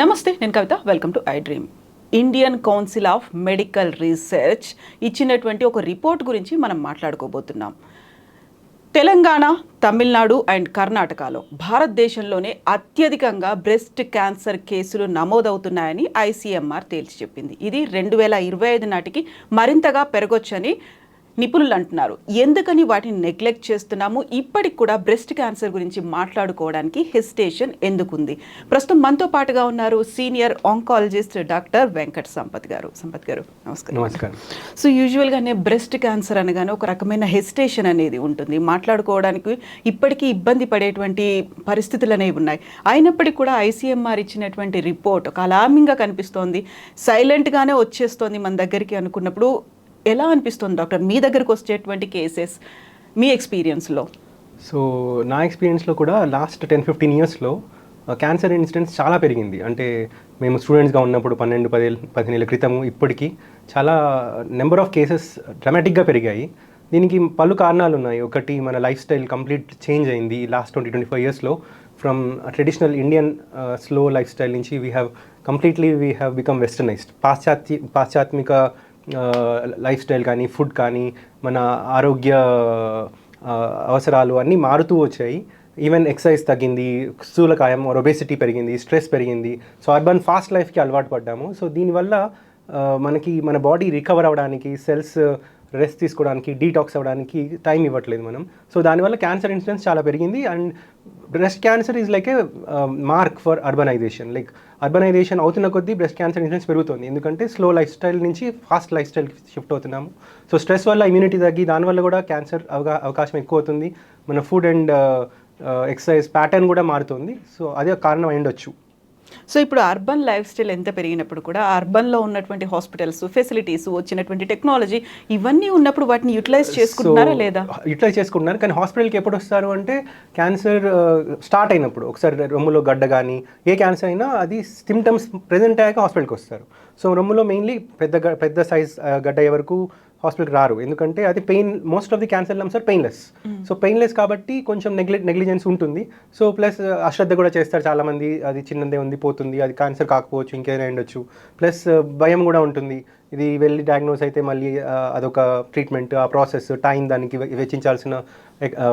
నమస్తే, నేను Kavitha. Welcome to iDream. Indian council of medical research ఇచ్చినటువంటి ఒక రిపోర్ట్ గురించి మనం మాట్లాడుకోబోతున్నాం. తెలంగాణ, తమిళనాడు అండ్ కర్ణాటకలో భారతదేశంలోనే అత్యధికంగా బ్రెస్ట్ క్యాన్సర్ కేసులు నమోదవుతున్నాయని ఐసీఎంఆర్ తేల్చి చెప్పింది. ఇది 2025 నాటికి మరింతగా పెరగొచ్చని నిపుణులు అంటున్నారు. ఎందుకని వాటిని నెగ్లెక్ట్ చేస్తున్నాము? ఇప్పటికి కూడా బ్రెస్ట్ క్యాన్సర్ గురించి మాట్లాడుకోవడానికి హెసిటేషన్ ఎందుకుంది? ప్రస్తుతం మనతో పాటుగా ఉన్నారు senior oncologist doctor Venkat Sampath గారు. సంపత్ గారు, నమస్కారం. నమస్కారం. సో యూజువల్గానే బ్రెస్ట్ క్యాన్సర్ అనగానే ఒక రకమైన హెసిటేషన్ అనేది ఉంటుంది. మాట్లాడుకోవడానికి ఇప్పటికీ ఇబ్బంది పడేటువంటి పరిస్థితులు అనేవి ఉన్నాయి. అయినప్పటికీ కూడా ఐసీఎంఆర్ ఇచ్చినటువంటి రిపోర్ట్ ఒక అలార్మింగ్గా కనిపిస్తోంది. సైలెంట్గానే వచ్చేస్తోంది మన దగ్గరికి అనుకున్నప్పుడు ఎలా అనిపిస్తుంది డాక్టర్? మీ దగ్గరకు వచ్చేటువంటి కేసెస్ మీ ఎక్స్పీరియన్స్లో? సో నా ఎక్స్పీరియన్స్లో కూడా లాస్ట్ 10-15 ఇయర్స్లో క్యాన్సర్ ఇన్సిడెంట్స్ చాలా పెరిగింది. అంటే మేము స్టూడెంట్స్గా ఉన్నప్పుడు 12-15 ఏళ్ళ క్రితము ఇప్పటికీ చాలా నెంబర్ ఆఫ్ కేసెస్ డ్రామాటిక్గా పెరిగాయి. దీనికి పలు కారణాలు ఉన్నాయి. ఒకటి, మన లైఫ్ స్టైల్ కంప్లీట్ చేంజ్ అయింది లాస్ట్ 20-25 ఇయర్స్లో. From traditional Indian slow life style నుంచి వీ హ్యావ్ బికమ్ వెస్టర్నైజ్డ్. పాశ్చాత్మిక లైఫ్ స్టైల్ కానీ, ఫుడ్ కానీ, మన ఆరోగ్య అవసరాలు అన్నీ మారుతూ వచ్చాయి. ఈవెన్ ఎక్సర్సైజ్ తగ్గింది, స్థూలకాయం ఒబేసిటీ పెరిగింది, స్ట్రెస్ పెరిగింది. సో అర్బన్ ఫాస్ట్ లైఫ్కి అలవాటు పడ్డాము. సో దీనివల్ల మనకి మన బాడీ రికవర్ అవ్వడానికి, సెల్స్ రెస్ట్ తీసుకోవడానికి, డీటాక్స్ అవ్వడానికి టైం ఇవ్వట్లేదు మనం. సో దానివల్ల క్యాన్సర్ ఇన్సిడెన్స్ చాలా పెరిగింది. And breast cancer is like a mark for urbanization. Like urbanization అవుతున్న కొద్దీ బ్రెస్ట్ క్యాన్సర్ ఇన్సిడెన్స్ పెరుగుతుంది. ఎందుకంటే స్లో లైఫ్ స్టైల్ నుంచి ఫాస్ట్ లైఫ్ స్టైల్కి షిఫ్ట్ అవుతున్నాము. సో స్ట్రెస్ వల్ల ఇమ్యూనిటీ తగ్గి దానివల్ల కూడా క్యాన్సర్ అవకాశం ఎక్కువ అవుతుంది. మన ఫుడ్ అండ్ ఎక్సర్సైజ్ ప్యాటర్న్ కూడా మారుతుంది. సో అదే కారణం అయ్యుండొచ్చు. సో ఇప్పుడు అర్బన్ లైఫ్ స్టైల్ ఎంత పెరిగినప్పుడు కూడా అర్బన్లో ఉన్నటువంటి హాస్పిటల్స్, ఫెసిలిటీస్, వచ్చినటువంటి టెక్నాలజీ ఇవన్నీ ఉన్నప్పుడు వాటిని యూటిలైజ్ చేసుకుంటున్నారా లేదా? యూటిలైజ్ చేసుకుంటున్నారు. కానీ హాస్పిటల్కి ఎప్పుడు వస్తారు అంటే క్యాన్సర్ స్టార్ట్ అయినప్పుడు. ఒకసారి రొమ్ములో గడ్డ కానీ ఏ క్యాన్సర్ అయినా అది సిమ్టమ్స్ ప్రెజెంట్ అయ్యాక హాస్పిటల్కి వస్తారు. సో రొమ్ములో మెయిన్లీ పెద్ద సైజ్ గడ్డ అయ్యే వరకు హాస్పిటల్కి రారు. ఎందుకంటే అది pain, most of the cancer lumps are painless. So painless కాబట్టి కొంచెం నెగ్లిజెన్స్ ఉంటుంది. సో ప్లస్ అశ్రద్ధ కూడా చేస్తారు చాలామంది. అది చిన్నదే ఉంది, పోతుంది, అది క్యాన్సర్ కాకపోవచ్చు, ఇంకేదైనా ఉండొచ్చు. ప్లస్ భయం కూడా ఉంటుంది. ఇది వెళ్ళి డయాగ్నోస్ అయితే మళ్ళీ అదొక ట్రీట్మెంట్, ఆ ప్రాసెస్, టైం, దానికి వెచ్చించాల్సిన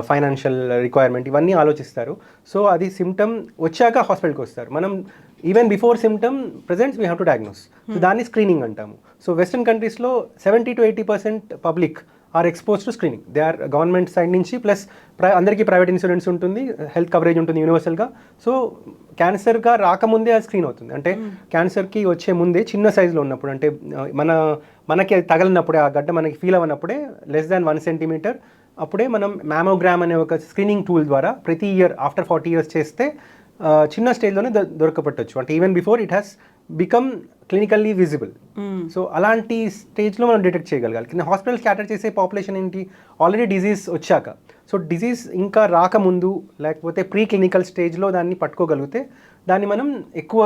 ఫైనాన్షియల్ రిక్వైర్మెంట్, ఇవన్నీ ఆలోచిస్తారు. సో అది సిమ్టమ్ వచ్చాక హాస్పిటల్కి వస్తారు. మనం even before symptom presents we have to diagnose. So దాన్ని స్క్రీనింగ్ అంటాము. సో వెస్టర్న్ కంట్రీస్లో 70-80% public are expose to screening. They are government side నుంచి, ప్లస్ అందరికీ ప్రైవేట్ ఇన్సూరెన్స్ ఉంటుంది, హెల్త్ కవరేజ్ ఉంటుంది యూనివర్సల్గా. సో క్యాన్సర్గా రాకముందే అది స్క్రీన్ అవుతుంది. అంటే క్యాన్సర్కి వచ్చే ముందే చిన్న సైజులో ఉన్నప్పుడు, అంటే మనకి అది తగలినప్పుడే, ఆ గడ్డ మనకి ఫీల్ అవ్వనప్పుడే, లెస్ దాన్ 1 సెంటీమీటర్, అప్పుడే మనం మ్యామోగ్రామ్ అనే ఒక స్క్రీనింగ్ టూల్ ద్వారా ప్రతి ఇయర్ ఆఫ్టర్ 40 years చేస్తే చిన్న స్టేజ్లోనే దొరకపట్టవచ్చు. అంటే even before it has become clinically visible. So అలాంటి స్టేజ్లో మనం డిటెక్ట్ చేయగలగాలి. కింద హాస్పిటల్ క్యాటర్ చేసే పాపులేషన్ ఏంటి? ఆల్రెడీ డిజీజ్ వచ్చాక. సో డిజీజ్ ఇంకా రాకముందు, లేకపోతే ప్రీ క్లినికల్ స్టేజ్లో దాన్ని పట్టుకోగలిగితే దాన్ని మనం ఎక్కువ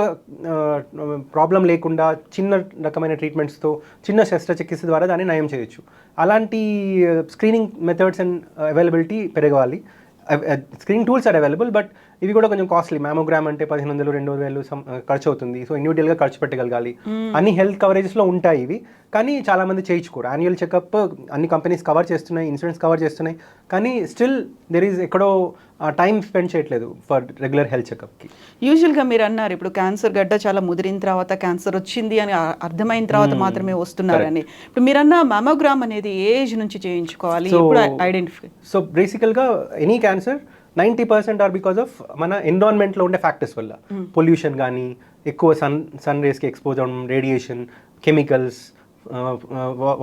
ప్రాబ్లం లేకుండా చిన్న రకమైన ట్రీట్మెంట్స్తో, చిన్న శస్త్రచికిత్స ద్వారా దాన్ని నయం చేయొచ్చు. అలాంటి స్క్రీనింగ్ మెథడ్స్ అండ్ అవైలబిలిటీ పెరగాలి. Screening tools are available, but ఇవి కూడా కొంచెం కాస్ట్లీ. మ్యామోగ్రామ్ అంటే 1500-2000 ఖర్చు అవుతుంది. సో ఇండివిజువల్గా ఖర్చు పెట్టగలగాలి. అన్ని హెల్త్ కవరేజెస్లో ఉంటాయి ఇవి, కానీ చాలామంది చేయించుకోరు. యాన్యువల్ చెకప్ అన్ని కంపెనీస్ కవర్ చేస్తున్నాయి, ఇన్సూరెన్స్ కవర్ చేస్తున్నాయి, కానీ స్టిల్ దెర్ ఈజ్ ఎక్కడో టైం స్పెండ్ చేయట్లేదు ఫర్ రెగ్యులర్ హెల్త్ చెకప్కి. యూజువల్గా మీరు అన్నారు ఇప్పుడు క్యాన్సర్ గడ్డ చాలా ముదిరిన తర్వాత, క్యాన్సర్ వచ్చింది అని అర్థమైన తర్వాత మాత్రమే వస్తున్నారని. ఇప్పుడు మీరన్న మ్యామోగ్రామ్ అనేది ఏజ్ నుంచి చేయించుకోవాలి, ఇప్పుడు ఐడెంటిఫై? సో బేసికల్గా any cancer 90% are because of మన ఎన్విరాన్మెంట్లో ఉండే ఫ్యాక్టర్స్ వల్ల. పొల్యూషన్ కానీ, ఎక్కువ సన్ రేస్కి ఎక్స్పోజ్ అవ్వడం, radiation, chemicals,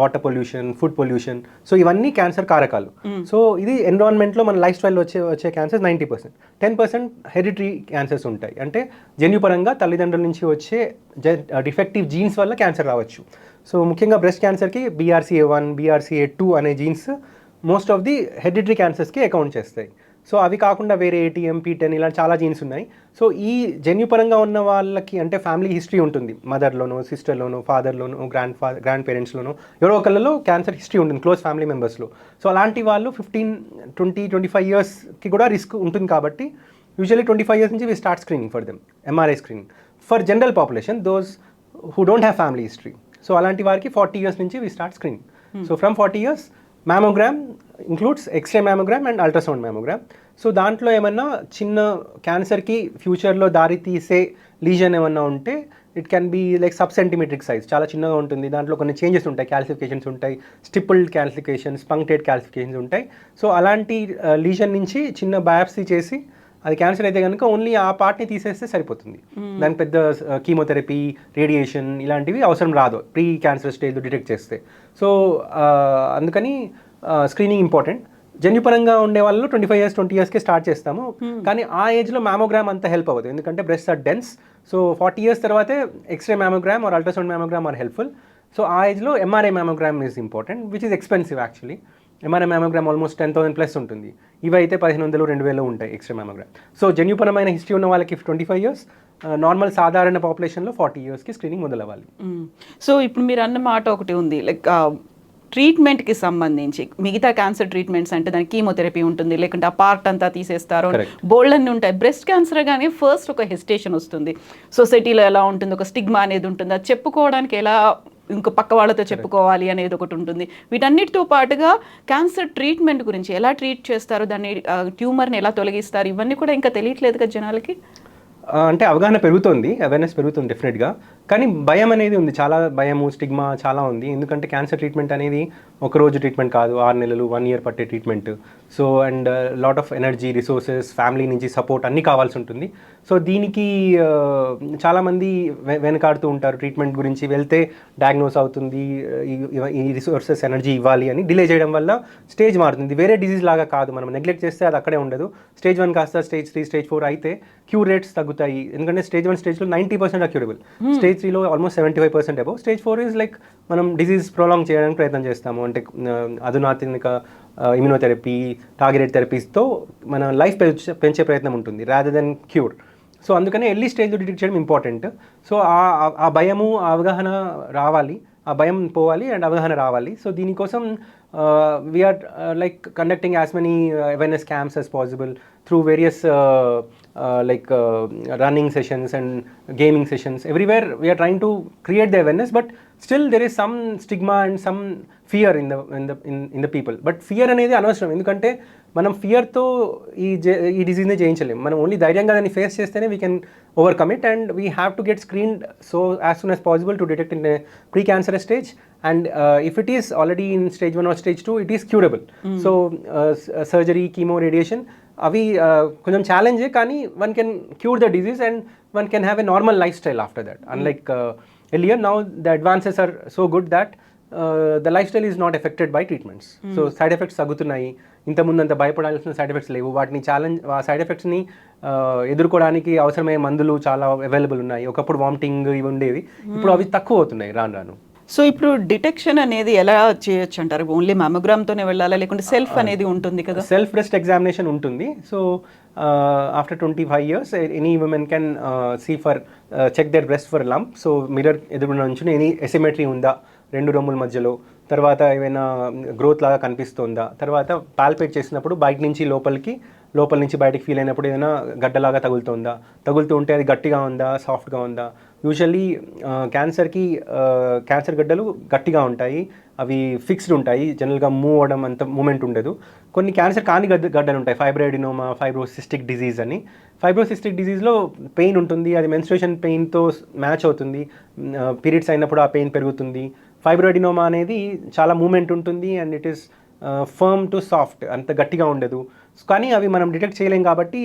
water pollution, food pollution. So ఇవన్నీ క్యాన్సర్ కారకాలు. సో ఇది ఎన్విరాన్మెంట్లో మన లైఫ్ స్టైల్లో వచ్చే క్యాన్సర్స్ 90%. 10% హెరిటరీ క్యాన్సర్స్ ఉంటాయి. అంటే జన్యుపరంగా తల్లిదండ్రుల నుంచి వచ్చే డిఫెక్టివ్ జీన్స్ వల్ల క్యాన్సర్ రావచ్చు. సో ముఖ్యంగా బ్రెస్ట్ క్యాన్సర్కి BRCA1, BRCA2 అనే genes most of the hereditary క్యాన్సర్స్కి అకౌంట్ చేస్తాయి. సో అవి కాకుండా వేరే ATM, P10 ఇలా చాలా జీన్స్ ఉన్నాయి. సో ఈ జన్యుపరంగా ఉన్న వాళ్ళకి, అంటే ఫ్యామిలీ హిస్టరీ ఉంటుంది, మదర్లోనో, సిస్టర్లోనో, ఫాదర్లోనో, గ్రాండ్ పేరెంట్స్లోనో ఎవరో ఒకళ్ళలో క్యాన్సర్ హిస్టరీ ఉంటుంది క్లోజ్ ఫ్యామిలీ మెంబర్స్లో. సో అలాంటి వాళ్ళు 15, 20, 25 yearsకి కూడా రిస్క్ ఉంటుంది. కాబట్టి యూజువల్లీ 25 years నుంచి we start screening for them, MRI screening. For general population those who don't have family history, so అలాంటి వారికి 40 years నుంచి we start screening. So from 40 years mammogram includes X-ray mammogram and ultrasound mammogram. So దాంట్లో ఏమన్నా చిన్న క్యాన్సర్కి ఫ్యూచర్లో దారి తీసే లీజన్ ఏమన్నా ఉంటే it can be like sub centimetric size, చాలా చిన్నగా ఉంటుంది. దాంట్లో కొన్ని చేంజెస్ ఉంటాయి, క్యాల్సిఫికేషన్స్ ఉంటాయి, స్టిపుల్డ్ క్యాల్సిఫికేషన్స్, పంక్టెడ్ క్యాల్సిఫికేషన్స్ ఉంటాయి. సో అలాంటి లీజన్ నుంచి చిన్న బయాప్సీ చేసి అది క్యాన్సర్ అయితే కనుక ఓన్లీ ఆ పార్ట్ని తీసేస్తే సరిపోతుంది. దానికి పెద్ద కీమోథెరపీ, రేడియేషన్ ఇలాంటివి అవసరం రాదు ప్రీ క్యాన్సర్ స్టేజ్లో డిటెక్ట్ చేస్తే. సో అందుకని స్క్రీనింగ్ ఇంపార్టెంట్. జన్యుపరంగా ఉండే వాళ్ళు 25 years 20 yearsకే స్టార్ట్ చేస్తాము. కానీ ఆ ఏజ్లో మ్యామోగ్రామ్ అంత హెల్ప్ అవ్వదు, ఎందుకంటే breast are dense. So 40 years తర్వాతే X-ray mammogram or ultrasound mammogram are helpful. So ఆ ఏజ్లో MRI mammogram is important, which is expensive actually. MRI mammogram almost 10,000+ ఉంటుంది. ఇవి అయితే 1,500 2,000 ఉంటాయి ఎక్స్రే మ్యామోగ్రామ్. సో జన్యుపరమైన హిస్టరీ ఉన్న వాళ్ళకి 25 years, నార్మల్ సాధారణ పాపులేషన్లో 40 yearsకి స్క్రీనింగ్ మొదలవ్వాలి. సో ఇప్పుడు మీరు అన్న మాట ఒకటి ఉంది, లైక్ ట్రీట్మెంట్కి సంబంధించి మిగతా క్యాన్సర్ ట్రీట్మెంట్స్ అంటే దానికి కీమోథెరపీ ఉంటుంది, లేకుంటే ఆ పార్ట్ అంతా తీసేస్తారు, బోల్డ్ అన్ని ఉంటాయి. బ్రెస్ట్ క్యాన్సర్ కానీ ఫస్ట్ ఒక హెసిటేషన్ వస్తుంది, సొసైటీలో ఎలా ఉంటుంది, ఒక స్టిగ్మా అనేది ఉంటుంది, అది చెప్పుకోవడానికి ఎలా ఇంకో పక్క వాళ్ళతో చెప్పుకోవాలి అనేది ఒకటి ఉంటుంది. వీటన్నిటితో పాటుగా క్యాన్సర్ ట్రీట్మెంట్ గురించి ఎలా ట్రీట్ చేస్తారు, దాన్ని ట్యూమర్ని ఎలా తొలగిస్తారు, ఇవన్నీ కూడా ఇంకా తెలియట్లేదు కదా జనాలకి. అంటే అవగాహన పెరుగుతుంది, అవేర్నెస్ పెరుగుతుంది డెఫినెట్గా. కానీ భయం అనేది ఉంది, చాలా భయము, స్టిగ్మా చాలా ఉంది. ఎందుకంటే క్యాన్సర్ ట్రీట్మెంట్ అనేది ఒక రోజు ట్రీట్మెంట్ కాదు, 6 నెలలు 1 year పట్టే treatment. So and lot of energy, resources, family నుంచి సపోర్ట్ అన్నీ కావాల్సి ఉంటుంది. సో దీనికి చాలామంది వెనకాడుతూ ఉంటారు. ట్రీట్మెంట్ గురించి వెళ్తే డయాగ్నోస్ అవుతుంది, ఈ రిసోర్సెస్ ఎనర్జీ ఇవ్వాలి అని డిలే చేయడం వల్ల స్టేజ్ మారుతుంది. వేరే డిజీజ్ లాగా కాదు, మనం నెగ్లెక్ట్ చేస్తే అది అక్కడే ఉండదు. స్టేజ్ 1 కాస్త స్టేజ్ 3, స్టేజ్ 4 అయితే క్యూర్ రేట్స్ తగ్గుతాయి. ఎందుకంటే స్టేజ్ 1 స్టేజ్లో 90% క్యూరబుల్, స్టేజ్ 3లో almost 75% above, stage 4 is like మనం డిజీజ్ ప్రొలాంగ్ చేయడానికి ప్రయత్నం చేస్తాము. అంటే అధునాతనిక ఇమ్యూనోథెరపీ, టార్గెటెడ్ థెరపీస్తో మన లైఫ్ పెంచే ప్రయత్నం ఉంటుంది రాదర్ దెన్ క్యూర్. సో అందుకనే ఎర్లీ స్టేజ్లో డిటెక్ట్ చేయడం ఇంపార్టెంట్. సో ఆ భయము, ఆ అవగాహన రావాలి, ఆ భయం పోవాలి అండ్ అవగాహన రావాలి. సో దీనికోసం we are like conducting as many awareness camps as possible through various running sessions and gaming sessions. Everywhere we are trying to create the awareness, but still there is some stigma and some fear in the people. But fear అనేది అనవసరం, ఎందుకంటే మనం ఫియర్తో ఈ డిజీజ్ని జయించలేము. మనం only ధైర్యంగా దాన్ని face చేస్తేనే we can overcome it, and we have to get screened so as soon as possible to detect in pre cancer stage. And if it is already in stage 1 or stage 2, it is curable. So surgery, chemo, radiation అవి కొంచెం ఛాలెంజే, కానీ one can cure the disease and one can have a normal life style after that. Unlike earlier, now the advances are so good that the life style is not affected by treatments. So side effects తగ్గుతున్నాయి, ఇంతకుముందు అంత భయపడాల్సిన side effects లేవు. వాటిని ఆ side ఎఫెక్ట్స్ని ఎదుర్కోవడానికి అవసరమయ్యే మందులు చాలా అవైలబుల్ ఉన్నాయి. ఒకప్పుడు వామిటింగ్ ఇవి ఉండేవి, ఇప్పుడు అవి తక్కువ అవుతున్నాయి రాను రాను. సో ఇప్పుడు డిటెక్షన్ అనేది ఎలా చేయొచ్చు అంటారు? ఓన్లీ మ్యామోగ్రామ్తోనే వెళ్ళాలా, లేకుంటే సెల్ఫ్ అనేది ఉంటుంది కదా? సెల్ఫ్ బ్రెస్ట్ ఎగ్జామినేషన్ ఉంటుంది. So after 25 years any women can see for check their breast for lump. So mirror ఎదురుగా నుంచి ఎనీ ఎసిమెట్రీ ఉందా 2 రొమ్ముల మధ్యలో, తర్వాత ఏమైనా గ్రోత్ లాగా కనిపిస్తుందా, తర్వాత పాల్పేట్ చేసినప్పుడు బయట నుంచి లోపల నుంచి బయటకు ఫీల్ అయినప్పుడు ఏదైనా గడ్డలాగా తగులుతూ ఉంటే అది గట్టిగా ఉందా, సాఫ్ట్గా ఉందా. యూజువల్లీ క్యాన్సర్ గడ్డలు గట్టిగా ఉంటాయి, అవి ఫిక్స్డ్ ఉంటాయి, జనరల్గా మూవ్ అవ్వడం అంత మూమెంట్ ఉండదు. కొన్ని క్యాన్సర్ కాని గడ్డలు ఉంటాయి, ఫైబ్రాయిడినోమా, ఫైబ్రోసిస్టిక్ డిజీజ్ అని. ఫైబ్రోసిస్టిక్ డిజీజ్లో పెయిన్ ఉంటుంది, అది మెన్స్ట్రుయేషన్ పెయిన్తో మ్యాచ్ అవుతుంది, పీరియడ్స్ అయినప్పుడు ఆ పెయిన్ పెరుగుతుంది. ఫైబ్రాయిడినోమా అనేది చాలా మూమెంట్ ఉంటుంది and it is firm to soft, అంత గట్టిగా ఉండదు. కానీ అవి మనం డిటెక్ట్ చేయలేం కాబట్టి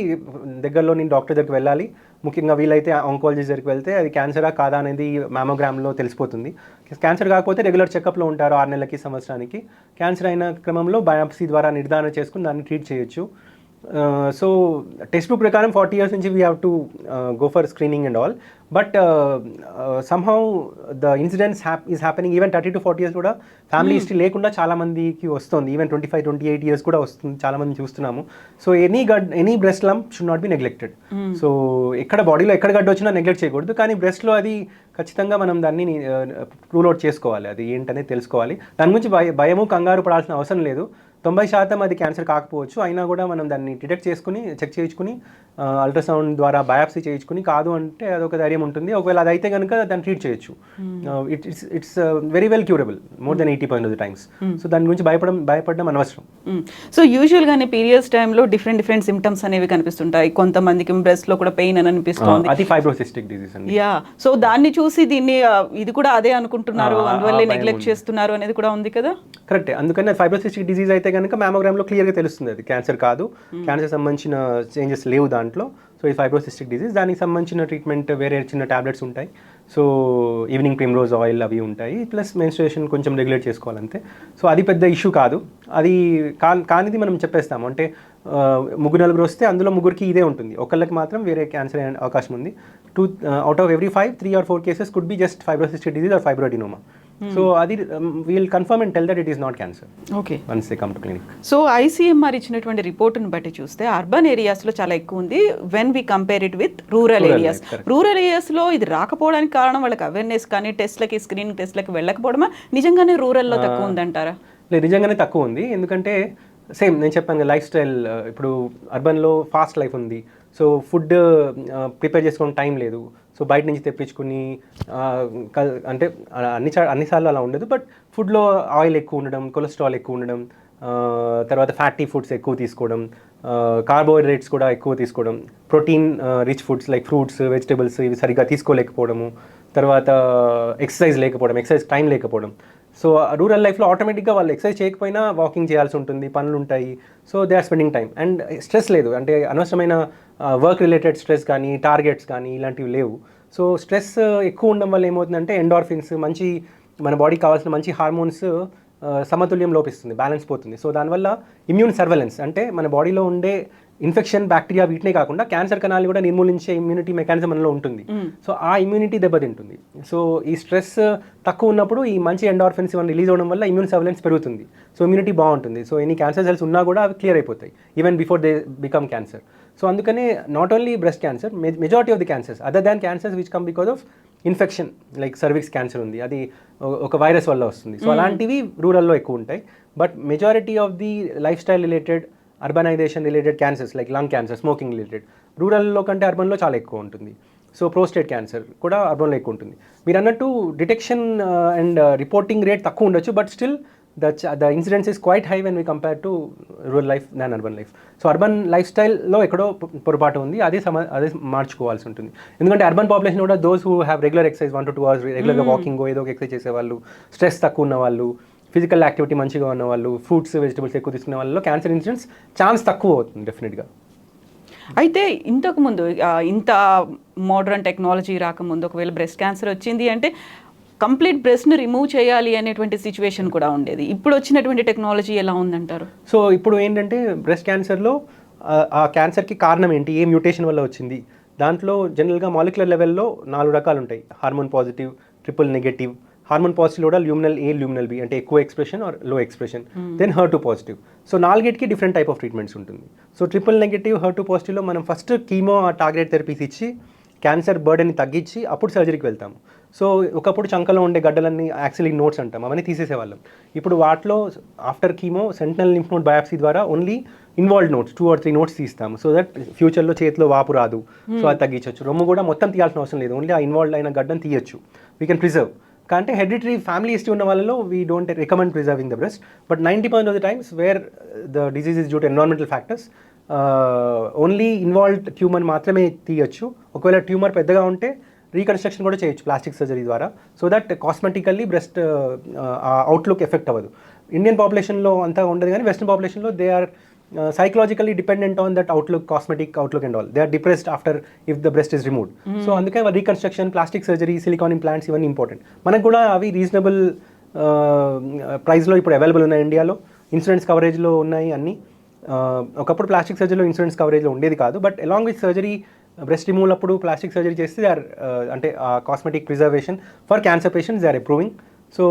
దగ్గరలో నేను డాక్టర్ దగ్గరికి వెళ్ళాలి. ముఖ్యంగా వీలైతే ఆంకాలజిస్ట్ దగ్గరికి వెళ్తే అది క్యాన్సరా కాదా అనేది మ్యామోగ్రామ్లో తెలిసిపోతుంది. క్యాన్సర్ కాకపోతే రెగ్యులర్ చెకప్లో ఉంటారు 6 నెలలకి, సంవత్సరానికి. క్యాన్సర్ అయిన క్రమంలో బయాప్సీ ద్వారా నిర్ధారణ చేసుకుని దాన్ని ట్రీట్ చేయొచ్చు. సో టెక్స్ట్ బుక్ ప్రకారం 40 years నుంచి we have to go for screening and all. But somehow the incidents is happening even 30 to 40 years కూడా ఫ్యామిలీ హిస్టరీ లేకుండా చాలామందికి వస్తుంది. ఈవెన్ 25-28 years కూడా వస్తుంది, చాలామంది చూస్తున్నాము. So any breast lump should not be neglected. So బాడీలో ఎక్కడ గడ్డ వచ్చినా నెగ్లెక్ట్ చేయకూడదు, కానీ బ్రెస్ట్లో అది ఖచ్చితంగా మనం దాన్ని రూల్ అవుట్ చేసుకోవాలి, అది ఏంటనేది తెలుసుకోవాలి. దాని గురించి భయము, కంగారు పడాల్సిన అవసరం లేదు. 90% అది క్యాన్సర్ కాకపోవచ్చు, అయినా కూడా మనం దాన్ని డిటెక్ట్ చేసుకుని చెక్ చేయించుకుని అల్ట్రాసౌండ్ ద్వారా బయాప్సీ చేయించుకుని కాదు అంటే అదొక ధైర్యం ఉంటుంది. ఒకవేళ అది అయితే కనుక దాన్ని ట్రీట్ చేయొచ్చు. It's very well curable more than 80% of the times. So దాని గురించి భయపడడం అనవసరం. సో యూజువల్గానే పీరియడ్స్ టైంలో డిఫరెంట్ సిమ్టమ్స్ అనేవి కనిపిస్తుంటాయి. కొంతమందికి బ్రెస్ట్లో కూడా పెయిన్ అని అనిపిస్తుంది. అది ఫైబ్రోసిస్టిక్ డిసీజ్ అండి. యా, సో దాన్ని చూసి దీన్ని ఇది కూడా అదే అనుకుంటున్నారు, అందువల్లే నెగ్లెక్ట్ చేస్తున్నారు అనేది కూడా ఉంది కదా. కరెక్టే. అందుకని ఫైబ్రోసిస్టిక్ డిసీజ్ అయితే కనుక మ్యామోగ్రామ్లో క్లియర్గా తెలుస్తుంది అది క్యాన్సర్ కాదు, క్యాన్సర్ సంబంధించిన చేంజెస్ లేవు దాంట్లో. సో ఈ ఫైబ్రోసిస్టిక్ డిసీజ్, దానికి సంబంధించిన ట్రీట్మెంట్ వేరే చిన్న టాబ్లెట్స్ ఉంటాయి. సో ఈవినింగ్ ప్రిమ్రోజ్ ఆయిల్ అవి ఉంటాయి, ప్లస్ మెన్స్ట్రుయేషన్ కొంచెం రెగ్యులేట్ చేసుకోవాలంతే. సో అది పెద్ద ఇష్యూ కాదు. అది కానిది మనం చెప్పేస్తాము. అంటే 3-4 వస్తే అందులో 3కి ఇదే ఉంటుంది, ఒకళ్ళకి మాత్రం వేరే క్యాన్సర్ అయ్యే అవకాశం ఉంది. Out of every 5, 3 or 4 cases could be just fibrocystic disease or fibroadenoma. So అది we'll confirm and tell that it is not cancer okay once they come to clinic. So ICMR ఇచ్చినటువంటి రిపోర్ట్ని బట్టి చూస్తే urban ఏరియాస్లో చాలా ఎక్కువ ఉంది when we compare it with rural areas. రూరల్ ఏరియాస్లో ఇది రాకపోవడానికి కారణం వాళ్ళకి అవేర్నెస్ కానీ టెస్ట్లకి స్క్రీనింగ్ టెస్ట్లకి వెళ్ళకపోవడమా, నిజంగానే రూరల్లో తక్కువ ఉందంటారా? లేదు, నిజంగానే తక్కువ ఉంది. ఎందుకంటే సేమ్ నేను చెప్పాను లైఫ్ స్టైల్, ఇప్పుడు అర్బన్లో ఫాస్ట్ లైఫ్ ఉంది. సో ఫుడ్ ప్రిపేర్ చేసుకోవడం టైం లేదు. సో బయట నుంచి తెప్పించుకుని అంటే అన్నిసార్లు అలా ఉండదు, బట్ ఫుడ్లో ఆయిల్ ఎక్కువ ఉండడం, కొలెస్ట్రాల్ ఎక్కువ ఉండడం, తర్వాత ఫ్యాటీ ఫుడ్స్ ఎక్కువ తీసుకోవడం, కార్బోహైడ్రేట్స్ కూడా ఎక్కువ తీసుకోవడం, protein rich foods like fruits, vegetables ఇవి సరిగ్గా తీసుకోలేకపోవడము, తర్వాత ఎక్సర్సైజ్ లేకపోవడం, ఎక్సర్సైజ్ టైం లేకపోవడం. సో రూరల్ లైఫ్లో ఆటోమేటిక్గా వాళ్ళు ఎక్సర్సైజ్ చేయకపోయినా వాకింగ్ చేయాల్సి ఉంటుంది, పనులు ఉంటాయి. So they are spending time and stress లేదు, అంటే అనవసరమైన వర్క్ రిలేటెడ్ స్ట్రెస్ కానీ టార్గెట్స్ కానీ ఇలాంటివి లేవు. సో స్ట్రెస్ ఎక్కువ ఉండడం వల్ల ఏమవుతుందంటే ఎండార్ఫిన్స్, మంచి మన బాడీకి కావాల్సిన మంచి హార్మోన్స్ సమతుల్యం లోపిస్తుంది, బ్యాలెన్స్ పోతుంది. సో దానివల్ల ఇమ్యూన్ సర్వెలెన్స్, అంటే మన బాడీలో ఉండే ఇన్ఫెక్షన్, బ్యాక్టీరియా వీటినే కాకుండా క్యాన్సర్ కణాలు కూడా నిర్మూలించే ఇమ్యూనిటీ మెకానిజం మనలో ఉంటుంది. సో ఆ ఇమ్యూనిటీ దెబ్బతింటుంది. సో ఈ స్ట్రెస్ తక్కువ ఉన్నప్పుడు ఈ మంచి ఎండార్ఫిన్స్ ఇవన్నీ రిలీజ్ అవ్వడం వల్ల ఇమ్యూన్ సర్వెలెన్స్ పెరుగుతుంది. సో ఇమ్యూనిటీ బాగుంటుంది. సో ఎన్ని క్యాన్సర్ సెల్స్ ఉన్నా కూడా అవి క్లియర్ అయిపోతాయి even before they become cancer. So అందుకనే not only breast cancer, majority of the cancers other than cancers which come because of infection, like cervix cancer ఉంది, అది ఒక వైరస్ వల్ల వస్తుంది. సో అలాంటివి రూరల్లో ఎక్కువ ఉంటాయి. But majority of the life style related, urbanization related cancers like lung cancer, smoking related రూరల్లో కంటే అర్బన్లో చాలా ఎక్కువ ఉంటుంది. సో ప్రోస్టేట్ క్యాన్సర్ కూడా అర్బన్లో ఎక్కువ ఉంటుంది. మీరు అన్నట్టు డిటెక్షన్ అండ్ రిపోర్టింగ్ రేట్ తక్కువ ఉండొచ్చు, but still the incidence is quite high when we compare to rural life than urban life. So urban life స్టైల్లో ఎక్కడో పొరపాటు ఉంది, అదే మార్చుకోవాల్సి ఉంటుంది. ఎందుకంటే అర్బన్ పాపులేషన్ కూడా those who have regular exercise 1 to 2 hours రెగ్యులర్గా వాకింగ్ ఏదో ఒక ఎక్సర్సైజ్ చేసేవాళ్ళు, స్ట్రెస్ తక్కువ ఉన్న వాళ్ళు, ఫిజికల్ యాక్టివిటీ మంచిగా ఉన్న వాళ్ళు, ఫ్రూట్స్ వెజిటబుల్స్ ఎక్కువ తీసుకునే వాళ్ళలో క్యాన్సర్ ఇన్సిడెన్స్ ఛాన్స్ తక్కువ అవుతుంది డెఫినెట్గా. అయితే ఇంతకుముందు ఇంత మోడర్న్ టెక్నాలజీ రాకముందు ఒకవేళ బ్రెస్ట్ క్యాన్సర్ వచ్చింది అంటే కంప్లీట్ బ్రెస్ట్ని రిమూవ్ చేయాలి అనేటువంటి సిచ్యువేషన్ కూడా ఉండేది. ఇప్పుడు వచ్చినటువంటి టెక్నాలజీ ఎలా ఉందంటారు? సో ఇప్పుడు ఏంటంటే బ్రెస్ట్ క్యాన్సర్లో ఆ క్యాన్సర్కి కారణం ఏంటి, ఏ మ్యూటేషన్ వల్ల వచ్చింది, దాంట్లో జనరల్గా మాలిక్యులర్ లెవెల్లో 4 రకాలు ఉంటాయి. Hormone positive, triple negative, hormone positive కూడా ల్యూమినల్ ఏ, ల్యూమినల్ బి, అంటే ఎక్కువ expression or low expression, then HER2 positive. So 4కి డిఫరెంట్ టైప్ ఆఫ్ ట్రీట్మెంట్స్ ఉంటుంది. సో ట్రిపుల్ నెగటివ్, HER2 పాజిటివ్లో మనం ఫస్ట్ కీమో టార్గెట్ థెరపీస్ ఇచ్చి క్యాన్సర్ బర్డెన్ని తగ్గించి అప్పుడు సర్జరీకి వెళ్తాము. సో ఒకప్పుడు చంకలో ఉండే గడ్డలన్నీ యాక్సిలిక్ నోట్స్ అంటాం, అవన్నీ తీసేసేవాళ్ళం. ఇప్పుడు వాటిలో after chemo sentinel lymph node biopsy ద్వారా only involved nodes 2 or 3 nodes తీస్తాము. సో దట్ ఫ్యూచర్లో చేతిలో వాపు రాదు, సో అది తగ్గించవచ్చు. రొమ్ము కూడా మొత్తం తీయాల్సిన అవసరం లేదు, ఓన్లీ ఆ ఇన్వాల్వ్డ్ అయిన గడ్డను తీయచ్చు, వీ కెన్ ప్రిజర్వ్. అంటే హెరిడిటరీ ఫ్యామిలీ హిస్టరీ ఉన్న వాళ్ళలో we don't recommend preserving the breast, but 90% of the times where the disease is due to environmental factors only involved tumour మాత్రమే తీయచ్చు. ఒకవేళ ట్యూమర్ పెద్దగా ఉంటే రీకన్స్ట్రక్షన్ కూడా చేయొచ్చు ప్లాస్టిక్ సర్జరీ ద్వారా, so that cosmetically breast outlook effect అవ్వదు. Indian పాపులేషన్లో అంతా ఉండదు, కానీ వెస్టర్న్ పాపులేషన్లో they are psychologically dependent on that outlook, cosmetic outlook and all. They are depressed after if the breast is removed. So అందుకే reconstruction, plastic surgery, silicone implants ఇవన్నీ important. మనకు కూడా అవి రీజనబుల్ ప్రైస్లో ఇప్పుడు అవైలబుల్ ఉన్నాయి ఇండియాలో, ఇన్సూరెన్స్ కవరేజ్లో ఉన్నాయి అన్నీ. ఒకప్పుడు ప్లాస్టిక్ సర్జరీలో ఇన్సూరెన్స్ కవరేజ్లో ఉండేది కాదు, but along with surgery breast removal అప్పుడు ప్లాస్టిక్ సర్జరీ చేస్తే దే ఆర్ అంటే cosmetic preservation for cancer patients they are improving. So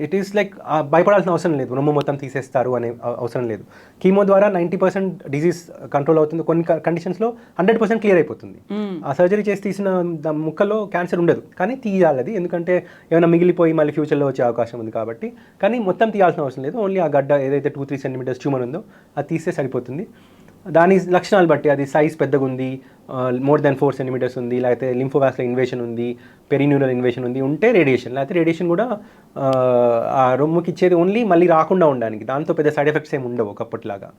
it is like భయపడాల్సిన అవసరం లేదు, రొమ్ము మొత్తం తీసేస్తారు అనే అవసరం లేదు. కీమో ద్వారా 90% డిజీజ్ కంట్రోల్ అవుతుంది, కొన్ని కండిషన్స్లో 100% క్లియర్ అయిపోతుంది. ఆ సర్జరీ చేసి తీసిన ముక్కలో క్యాన్సర్ ఉండదు, కానీ తీయాలి అది, ఎందుకంటే ఏమైనా మిగిలిపోయి మళ్ళీ ఫ్యూచర్లో వచ్చే అవకాశం ఉంది కాబట్టి. కానీ మొత్తం తీయాల్సిన అవసరం లేదు, ఓన్లీ ఆ గడ్డ ఏదైతే 2-3 centimeters ట్యూమర్ ఉందో అది తీస్తే సరిపోతుంది. దాని లక్షణాలు బట్టి అది సైజ్ పెద్దగా ఉంది, మోర్ దెన్ 4 centimeters ఉంది, లేకపోతే లింఫోవాస్కులర్ ఇన్వేషన్ ఉంది, పెరిన్యూరల్ ఇన్వేషన్ ఉంది ఉంటే రేడియేషన్. లేకపోతే రేడియేషన్ కూడా ఆ రొమ్ముకి ఇచ్చేది ఓన్లీ మళ్ళీ రాకుండా ఉండడానికి, దాంతో పెద్ద సైడ్ ఎఫెక్ట్స్ ఏమి ఉండవు ఒకప్పటిలాగా.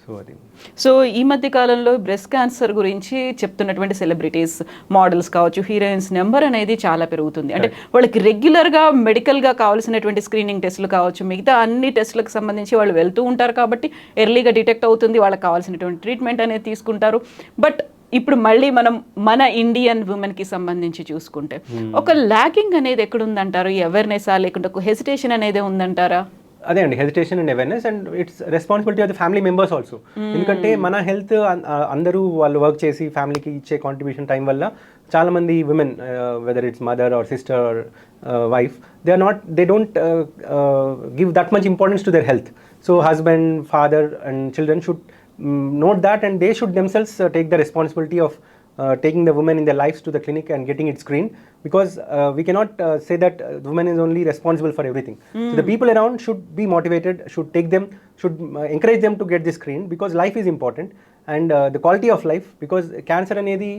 సో అది. సో ఈ మధ్య కాలంలో బ్రెస్ట్ క్యాన్సర్ గురించి చెప్తున్నటువంటి సెలబ్రిటీస్, మోడల్స్ కావచ్చు, హీరోయిన్స్ నెంబర్ అనేది చాలా పెరుగుతుంది. అంటే వాళ్ళకి రెగ్యులర్గా మెడికల్గా కావాల్సినటువంటి స్క్రీనింగ్ టెస్టులు కావచ్చు, మిగతా అన్ని టెస్టులకు సంబంధించి వాళ్ళు వెళ్తూ ఉంటారు కాబట్టి ఎర్లీగా డిటెక్ట్ అవుతుంది, వాళ్ళకి కావాల్సినటువంటి ట్రీట్మెంట్ అనేది తీసుకుంటారు. బట్ ఇప్పుడు మళ్ళీ మనం మన ఇండియన్ ఉమెన్కి సంబంధించి చూసుకుంటే ఒక ల్యాకింగ్ అనేది ఎక్కడుందంటారు? ఈ అవేర్నెస్ లేకుంటే ఒక హెసిటేషన్ అనేది ఉందంటారా? అదే అండి, hesitation and awareness, and it's responsibility of the family members also. ఎందుకంటే మన హెల్త్ అందరూ వాళ్ళు వర్క్ చేసి ఫ్యామిలీకి ఇచ్చే కాంట్రిబ్యూషన్ టైం వల్ల చాలామంది women, whether it's mother are sister or wife, they don't give that much importance to their health. So husband, father and children should note that, and they should themselves take the responsibility of taking the women in their lives to the clinic and getting it screened, because we cannot say that the woman is only responsible for everything. So the people around should be motivated, should encourage them to get this screened, because life is important, and the quality of life, because cancer అనేది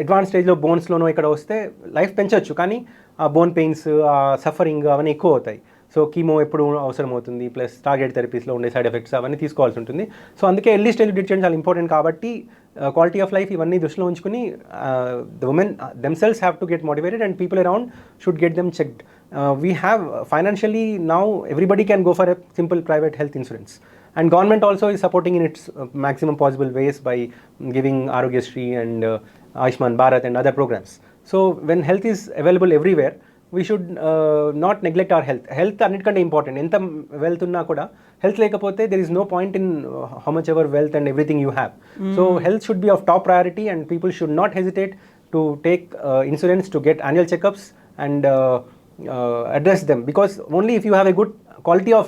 advance స్టేజ్లో బోన్స్లోనో ఇక్కడ వస్తే life పెంచవచ్చు, కానీ ఆ bone pains, ఆ suffering అవన్నీ ఎక్కువ అవుతాయి. సో కీమో ఎప్పుడు అవసరం అవుతుంది, ప్లస్ టార్గెట్ థెరపీస్లో ఉండే సైడ్ ఎఫెక్ట్స్ అవన్నీ తీసుకోవాల్సి ఉంటుంది. సో అందుకే ఎర్లీ స్టేజ్ డిటెక్ట్ చేయడం చాలా ఇంపార్టెంట్. కాబట్టి క్వాలిటీ ఆఫ్ లైఫ్ ఇవన్నీ దృష్టిలో ఉంచుకుని the women themselves have to get motivated, and people around should get them checked. We have financially now everybody can go for a simple private health insurance, and government also is supporting in its maximum possible ways by giving Arogyasri and Ayushman Bharat and other programs. So when health is available everywhere, we should not neglect our health. Health అన్నిటికంటే important. ఎంత wealth ఉన్నా కూడా health లేకపోతే there is no point in how much ever wealth and everything you have. So health should be of top priority, and people should not hesitate to take insurance, to get annual checkups and address them, because only if you have a good quality of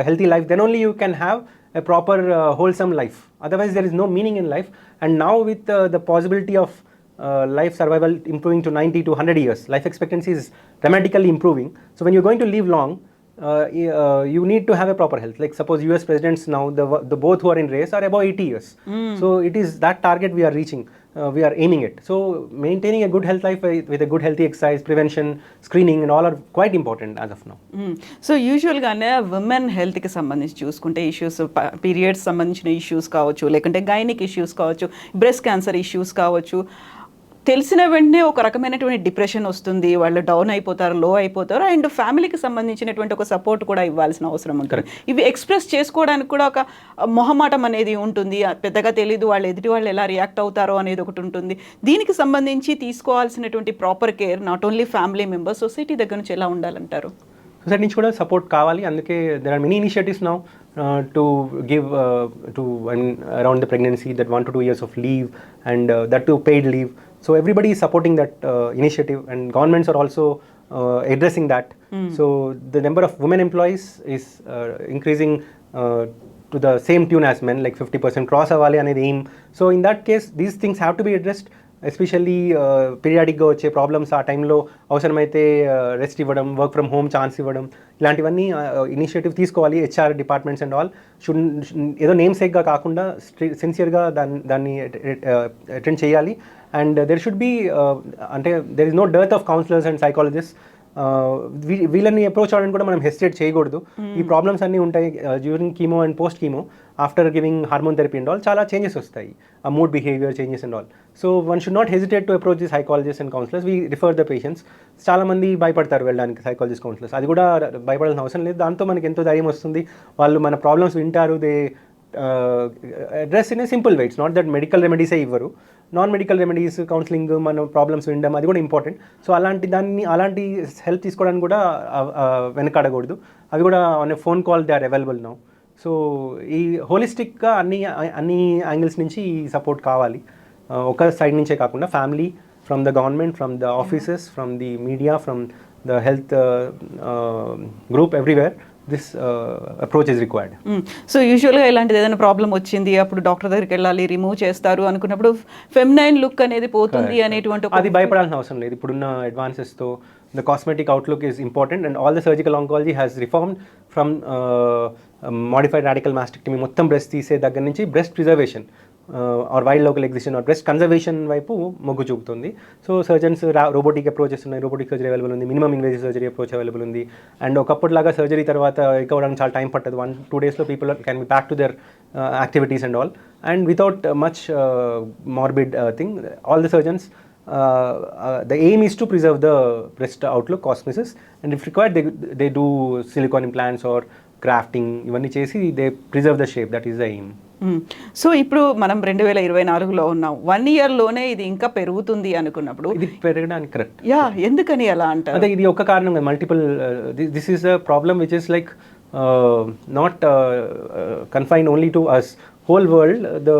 healthy life, then only you can have a proper wholesome life. Otherwise there is no meaning in life. And now with the possibility of life survival improving to 90 to 100 years, life expectancy is dramatically improving. So when you're going to live long, you need to have a proper health. Like suppose US presidents now, the both who are in race are above 80 years. So it is that target we are reaching, we are aiming at. So maintaining a good health life with a good healthy exercise, prevention, screening and all are quite important as of now. So యూజువల్గానే women హెల్త్కి సంబంధించి చూసుకుంటే issues, periods సంబంధించిన issues కావచ్చు, లేకుంటే gynaec issues కావచ్చు, breast cancer issues కావచ్చు, తెలిసిన వెంటనే ఒక రకమైనటువంటి డిప్రెషన్ వస్తుంది, వాళ్ళు డౌన్ అయిపోతారు, లో అయిపోతారు, అండ్ ఫ్యామిలీకి సంబంధించినటువంటి ఒక సపోర్ట్ కూడా ఇవ్వాల్సిన అవసరం ఉంటుంది. ఇవి ఎక్స్ప్రెస్ చేసుకోవడానికి కూడా ఒక మొహమాటం అనేది ఉంటుంది, పెద్దగా తెలీదు, వాళ్ళు ఎదుటి వాళ్ళు ఎలా రియాక్ట్ అవుతారో అనేది ఒకటి ఉంటుంది. దీనికి సంబంధించి తీసుకోవాల్సినటువంటి proper care not only family members, society దగ్గర నుంచి ఎలా ఉండాలంటారు? సొసైటీ నుంచి కూడా సపోర్ట్ కావాలి. అందుకే there are many initiatives now to give to around the pregnancy, that 1 to 2 years of leave, and that too paid leave. So everybody is supporting that initiative, and governments are also addressing that. So the number of women employees is increasing to the same tune as men, like 50% cross avali anedi aim. So in that case these things have to be addressed, especially పీరియాడిక్గా వచ్చే problems, ఆ టైంలో అవసరమైతే rest ఇవ్వడం, work from home chance ఇవ్వడం, ఇలాంటివన్నీ initiative తీసుకోవాలి. HR departments and all should ఏదో నేమ్ సేక్గా కాకుండా సిన్సియర్గా దాన్ని అటెండ్ చేయాలి. అండ్ దెర్ షుడ్ బీ, అంటే there is no dearth of counsellors and psychologist. వీళ్ళని అప్రోచ్ అవ్వడానికి కూడా మనం హెసిటేట్ చేయకూడదు. ఈ ప్రాబ్లమ్స్ అన్నీ ఉంటాయి during chemo and post chemo, after giving hormone therapy and all చాలా చేంజెస్ వస్తాయి, ఆ mood behaviour changes and all. So one should not hesitate to approach the psychologist and counsellors. We refer the patients. చాలామంది భయపడతారు వెళ్ళడానికి psychologist, counsellors. అది కూడా భయపడాల్సిన అవసరం లేదు. దాంతో మనకి ఎంతో ధైర్యం వస్తుంది. వాళ్ళు మన ప్రాబ్లమ్స్ వింటారు, they address in a simple way. It's not that medical రెమెడీసే ఇవ్వరు, నాన్ మెడికల్ రెమెడీస్, కౌన్సిలింగ్, మన ప్రాబ్లమ్స్ వినడం, అది కూడా ఇంపార్టెంట్. సో అలాంటి హెల్ప్ తీసుకోవడానికి కూడా వెనకాడకూడదు. అవి కూడా on a phone call they are available now. So ఈ హోలిస్టిక్గా అన్ని యాంగిల్స్ నుంచి ఈ సపోర్ట్ కావాలి, ఒక సైడ్ నుంచే కాకుండా family, from the government, from the offices, from the media, from the health group, everywhere this approach is required. So యూజువల్గా ఇలాంటిది ఏదైనా ప్రాబ్లం వచ్చింది, అప్పుడు డాక్టర్ దగ్గరికి వెళ్ళాలి, రిమూవ్ చేస్తారు అనుకున్నప్పుడు ఫెమినైన్ లుక్ అనేది పోతుంది అనేటువంటి, అది భయపడాల్సిన అవసరం లేదు. ఇప్పుడున్న అడ్వాన్సెస్తో the cosmetic outlook is important, and all the surgical oncology has reformed from modified radical mastectomy మొత్తం బ్రెస్ట్ తీసే దగ్గర నుంచి breast preservation or wide local excision or breast conservation వైపు మొగ్గు చూపుతుంది. సో సర్జన్స్ రోబోటిక్ అప్రోచెస్ ఉన్నాయి, రోబోటిక్ సర్జరీ అవైలబుల్ ఉంది, minimum invasive surgery approach available ఉంది. అండ్ ఒకప్పటిలాగా సర్జరీ తర్వాత రికవర్ అవ్వడానికి చాలా టైం పట్టదు. 1-2 daysలో people can be back to their activities and all, and without much morbid thing. All the surgeons, the aim is to preserve the breast outlook, cosmesis, and if required they do silicone implants or grafting, ఇవన్నీ చేసి they preserve the shape. That is the aim. So ఇప్పుడు మనం 2024లో ఉన్నాం. 1 yearలోనే ఇది ఇంకా పెరుగుతుంది అనుకున్నప్పుడు ఇది పెరగడానికి కరెక్ట్. యా, ఎందుకని అలా అంటారు? అదే ఇది ఒక కారణం కాదు, multiple. This is a problem which is like not confined only to us. Whole world, the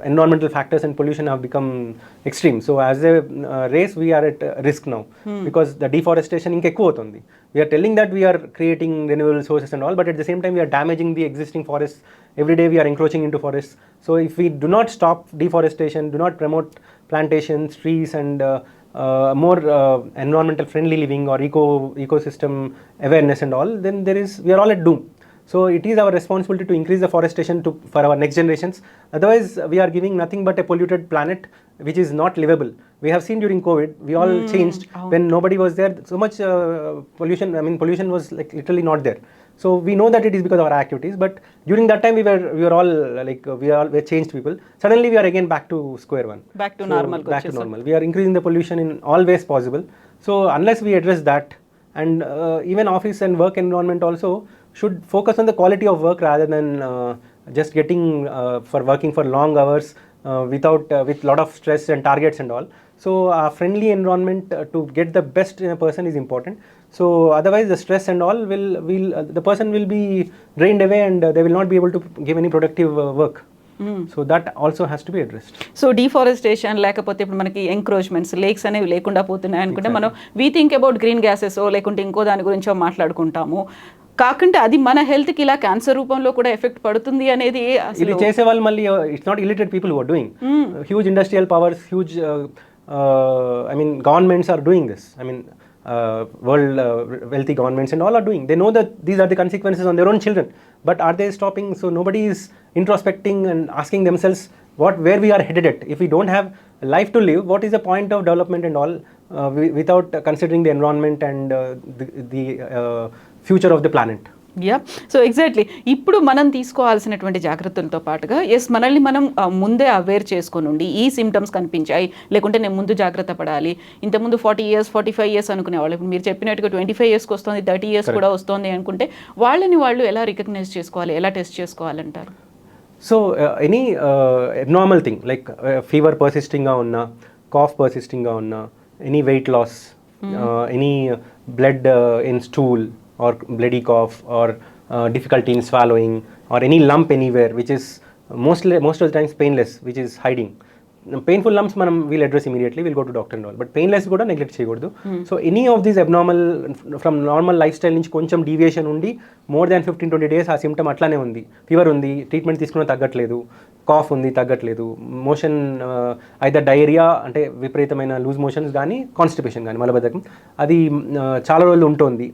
environmental factors and pollution have become extreme. So as a race, we are at risk now because the deforestation ఇంకెక్కువ అవుతుంది. We are telling that we are creating renewable sources and all, but at the same time we are damaging the existing forests. Every day we are encroaching into forests. So if we do not stop deforestation, do not promote plantations, trees, and more environmental friendly living or ecosystem awareness and all, then we are all at doom. So it is our responsibility to increase the forestation for our next generations. Otherwise, we are giving nothing but a polluted planet which is not livable. We have seen during COVID, we all changed when nobody was there. So much pollution. I mean, pollution was like literally not there. So we know that it is because of our activities. But during that time, we were all like we changed people. Suddenly, we are again back to square one. Back to normal. Back to normal. We are increasing the pollution in all ways possible. So unless we address that, and even office and work environment also should focus on the quality of work rather than just getting for working for long hours with lot of stress and targets and all. So a friendly environment to get the best in a person is important. So otherwise the stress and all will the person will be drained away and they will not be able to give any productive work. So that also has to be addressed. So deforestation లేకపోతే ఇప్పుడు మనకి encroachments, lakes అనేవి లేకుండా పోతున్నాయి అనుకుంటే మనం we think about green gases లేకుంటే ఇంకో దాని గురించో మాట్లాడుకుంటాము. కాకుంటే అది మన హెల్త్కి ఇలా క్యాన్సర్ రూపంలో కూడా ఎఫెక్ట్ పడుతుంది అనేది ఇది చేసే వాళ్ళు మళ్ళీ it's not illiterate people who are doing. Huge industrial powers, huge I mean governments are doing this. I mean world wealthy governments and all are doing. They know that these are the consequences on their own children, but are they stopping? So nobody is introspecting and asking themselves where we are headed at. If we don't have life to live, what is the point of development and all without considering the environment and the future of the planet? Yeah, so exactly ఇప్పుడు మనం తీసుకోవాల్సినటువంటి జాగ్రత్తలతో పాటుగా మనల్ని మనం ముందే aware చేసుకొని ఉండి ఈ సిమ్టమ్స్ కనిపించాయి లేకుంటే నేను ముందు జాగ్రత్త పడాలి. ఇంతకుముందు 40 years 45 years అనుకునేవాళ్ళు, ఇప్పుడు మీరు చెప్పినట్టుగా 25 yearsకి వస్తుంది, 30 years కూడా వస్తుంది అనుకుంటే వాళ్ళు ఎలా రికగ్నైజ్ చేసుకోవాలి, ఎలా టెస్ట్ చేసుకోవాలంటారు? So any abnormal thing like fever persistingగా ఉన్నా, cough persistingగా ఉన్నా, any weight loss, any blood in stool or bloody cough or difficulty in swallowing or any lump anywhere which is most of the times painless, which is hiding. Painful lumps మనం we'll address immediately, we'll go to doctor and all, but painless కూడా neglect చేయకూడదు. So any of these abnormal from normal life style నుంచి కొంచెం deviation ఉండి more than 15-20 days ఆ symptom అట్లానే ఉంది, fever ఉంది, ట్రీట్మెంట్ తీసుకున్న తగ్గట్లేదు, కాఫ్ ఉంది తగ్గట్లేదు, మోషన్ ఐదర్ డయేరియా అంటే విపరీతమైన లూజ్ మోషన్స్ కానీ కాన్స్టిపేషన్ కానీ మలబద్ధకం అది చాలా రోజులు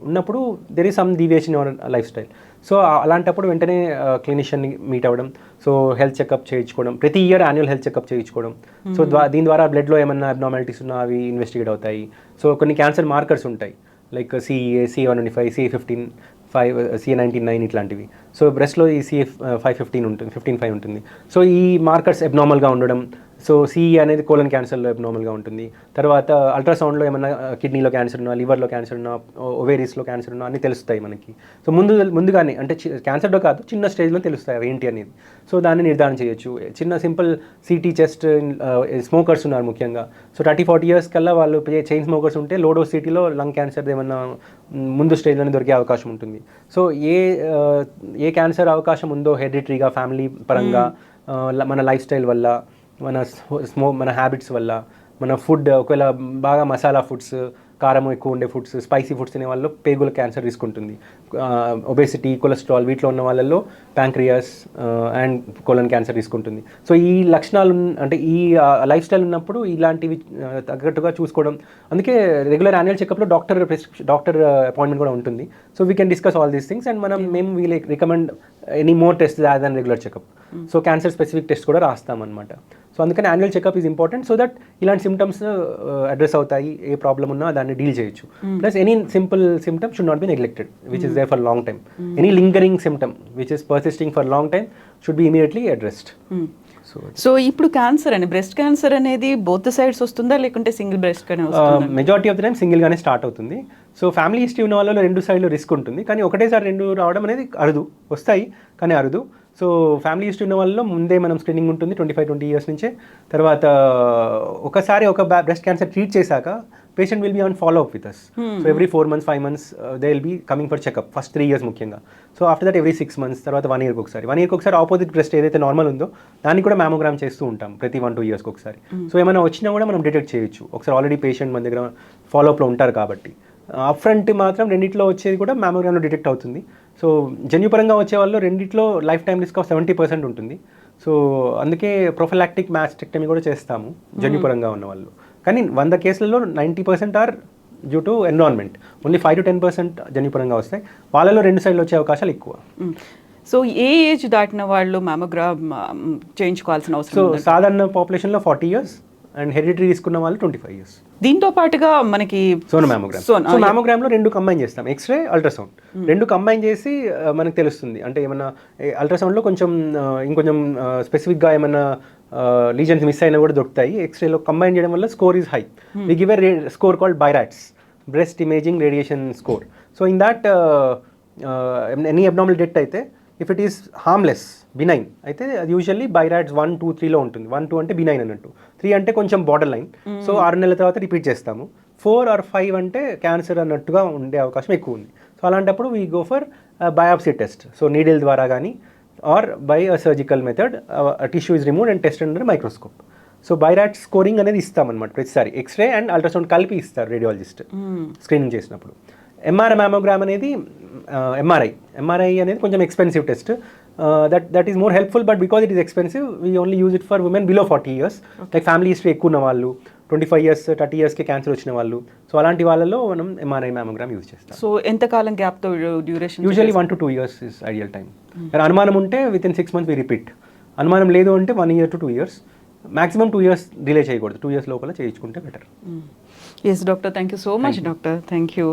ఉన్నప్పుడు there is some deviation in our life style. So అలాంటప్పుడు వెంటనే క్లినిషియన్ని మీట్ అవ్వడం, సో హెల్త్ చెకప్ చేయించుకోవడం, ప్రతి ఇయర్ యాన్యువల్ హెల్త్ చెకప్ చేయించుకోవడం. సో దీని ద్వారా బ్లడ్లో ఏమన్నా అబ్నార్మాలిటీస్ ఉన్నా అవి ఇన్వెస్టిగేట్ అవుతాయి. సో కొన్ని క్యాన్సర్ మార్కర్స్ ఉంటాయి like CA, CA125, CA15, CA99 ఇట్లాంటివి. సో బ్రెస్ట్లో ఈ CA515 ఉంటుంది, 15-5 ఉంటుంది. సో ఈ మార్కర్స్ అబ్నార్మల్గా ఉండడం, సో CE అనేది కోలన్ క్యాన్సర్లో అబ్నార్మల్గా ఉంటుంది. తర్వాత అల్ట్రాసౌండ్లో ఏమన్నా కిడ్నీలో క్యాన్సర్ ఉన్నా, లివర్లో క్యాన్సర్ ఉన్నా, ఓవేరీస్లో క్యాన్సర్ ఉన్నా అన్నీ తెలుస్తాయి మనకి. సో ముందుగానే అంటే క్యాన్సర్లో కాదు, చిన్న స్టేజ్లో తెలుస్తాయి అవి ఏంటి అనేది. సో దాన్ని నిర్ధారణ చేయొచ్చు. చిన్న సింపుల్ CT చెస్ట్ స్మోకర్స్ ఉన్నారు ముఖ్యంగా. సో 30-40 years కల్లా వాళ్ళు చైన్ స్మోకర్స్ ఉంటే లో డోస్ CTలో లంగ్ క్యాన్సర్ ఏమన్నా ముందు స్టేజ్లోనే దొరికే అవకాశం ఉంటుంది. సో ఏ క్యాన్సర్ అవకాశం ఉందో హెరిడిటరీగా, ఫ్యామిలీ పరంగా, మన లైఫ్ స్టైల్ వల్ల, మన హ్యాబిట్స్ వల్ల, మన ఫుడ్ ఒకవేళ బాగా మసాలా ఫుడ్స్, కారం ఎక్కువ ఉండే ఫుడ్స్, స్పైసీ ఫుడ్స్ తినే వాళ్ళలో పేగుల క్యాన్సర్ రిస్క్ ఉంటుంది. ఒబేసిటీ, కొలెస్ట్రాల్ వీటిలో ఉన్న వాళ్ళల్లో pancreas and colon cancer risk ఉంటుంది. సో ఈ లక్షణాలు అంటే ఈ లైఫ్ స్టైల్ ఉన్నప్పుడు ఇలాంటివి తగ్గట్టుగా చూసుకోవడం. అందుకే రెగ్యులర్ యాన్యువల్ చెకప్లో డాక్టర్ అపాయింట్మెంట్ కూడా ఉంటుంది. So we can discuss all these things and మేము we like recommend any more test than then regular checkup. So cancer specific test కూడా రాస్తామన్నమాట. సో అందుకని annual checkup is important so that ఇలాంటి symptoms address అవుతాయి, ఏ problem ఉన్నా దాన్ని deal చేయొచ్చు. Plus any simple symptom should not be neglected which is there for long time. Any lingering symptom which is persisting for long time should be immediately addressed. So ఇప్పుడు cancer అని breast cancer అనేది both sides వస్తుందా లేకుంటే single breast గానే వస్తుందా? Majority of the time సింగిల్గానే start అవుతుంది. So family history ఉన్న వాళ్ళలో 2 సైడ్లో రిస్క్ ఉంటుంది, కానీ ఒకటేసారి 2 రావడం అనేది అరుదు. వస్తాయి కానీ అరుదు. సో ఫ్యామిలీ హిస్టరీ ఉన్న వాళ్ళలో ముందే మనం స్క్రీనింగ్ ఉంటుంది 25-20 ఇయర్స్ నుంచే. తర్వాత ఒకసారి ఒక బ్రెస్ట్ క్యాన్సర్ ట్రీట్ చేశాక patient will be on follow up with us. So every 4 months 5 months they will be coming for checkup first 3 years ముఖ్యంగా. So after that every 6 months, తర్వాత 1 yearకి ఒకసారి. 1 yearకి ఒకసారి ఆపోజిట్ బ్రెస్ట్ ఏదైతే నార్మల్ ఉందో దాన్ని కూడా mammogram చేస్తూ ఉంటాం ప్రతి 1-2 yearsకి ఒకసారి. సో ఏమైనా వచ్చినా కూడా మనం డిటెక్ట్ చేయొచ్చు. ఒకసారి ఆల్రెడీ పేషెంట్ మన దగ్గర ఫాలోఅప్లో ఉంటారు కాబట్టి. అప్ ఫ్రంట్ మాత్రం రెండిట్లో వచ్చేది కూడా మ్యామోగ్రామ్లో డిటెక్ట్ అవుతుంది. సో జన్యుపరంగా వచ్చే వాళ్ళు రెండిట్లో లైఫ్ టైం రిస్క్ ఆఫ్ 70% ఉంటుంది. సో అందుకే ప్రొఫిలాక్టిక్ మాస్టెక్టమీ కూడా చేస్తాము జన్యుపరంగా ఉన్న వాళ్ళు. కానీ 100 కేసులలో 90% are due to environment. Only 5-10% జన్యుపరంగా వస్తాయి. వాళ్ళలో 2 సైడ్లు వచ్చే అవకాశాలు ఎక్కువ. సో ఏ ఏజ్ దాటిన వాళ్ళు మ్యామోగ్రామ్ చేయించుకోవాల్సిన అవసరం? సో సాధారణ పాపులేషన్లో 40 years అండ్ హెరిడిటరీ తీసుకున్న వాళ్ళు 25 years. దీంతో పాటుగా మనకి సోనో మ్యామోగ్రామ్. సో మ్యామోగ్రామ్లో 2 కంబైన్ చేస్తాం, ఎక్స్రే, అల్ట్రాసౌండ్. 2 కంబైన్ చేసి మనకు తెలుస్తుంది. అంటే ఏమన్నా అల్ట్రాసౌండ్లో కొంచెం ఇంకొంచెం స్పెసిఫిక్గా ఏమన్నా లీజన్స్ మిస్ అయినా కూడా దొరుకుతాయి. ఎక్స్రేలో కంబైన్ చేయడం వల్ల score is high. We give a score called BI-RADS, breast imaging radiation score. So in that any abnormal death అయితే if it is harmless, benign అయితే అది యూజువల్లీ BI-RADS 1, 2, 3లో ఉంటుంది. 1, 2 అంటే బినైన్ అన్నట్టు, 3 అంటే కొంచెం బార్డర్ లైన్. సో 6 నెలల తర్వాత రిపీట్ చేస్తాము. 4 or 5 అంటే క్యాన్సర్ అన్నట్టుగా ఉండే అవకాశం ఎక్కువ ఉంది. సో అలాంటప్పుడు we go for biopsy test. So needle ద్వారా కానీ or by a surgical method tissue is removed and test under microscope. So BI-RADS scoring అనేది ఇస్తామన్నమాట ప్రతిసారి. ఎక్స్రే అండ్ అల్ట్రాసౌండ్ కలిపి ఇస్తారు రేడియాలజిస్ట్ స్క్రీనింగ్ చేసినప్పుడు. ఎంఆర్ఐ మ్యామోగ్రామ్ అనేది ఎంఆర్ఐ అనేది కొంచెం expensive test. That is more helpful, but because it is expensive we only use it for women below 40 years. Like family history ఎక్కువ ఉన్న వాళ్ళు, 25 years 30 yearsకి క్యాన్సర్ వచ్చిన వాళ్ళు. సో అలాంటి వాళ్ళలో మనం ఎంఆర్ఐ మ్యామోగ్రామ్ యూజ్ చేస్తాం. సో ఎంతకాలం గ్యాప్తో duration? Usually 1 to 2 years is ideal time. అనుమానం ఉంటే వితిన్ 6 months వి రిపీట్. అనుమానం లేదు అంటే 1 year to 2 years. Maximum 2 years delay చేయకూడదు. 2 years లోపల చేయించుకుంటే better. Yes doctor, thank you so much doctor. Thank you.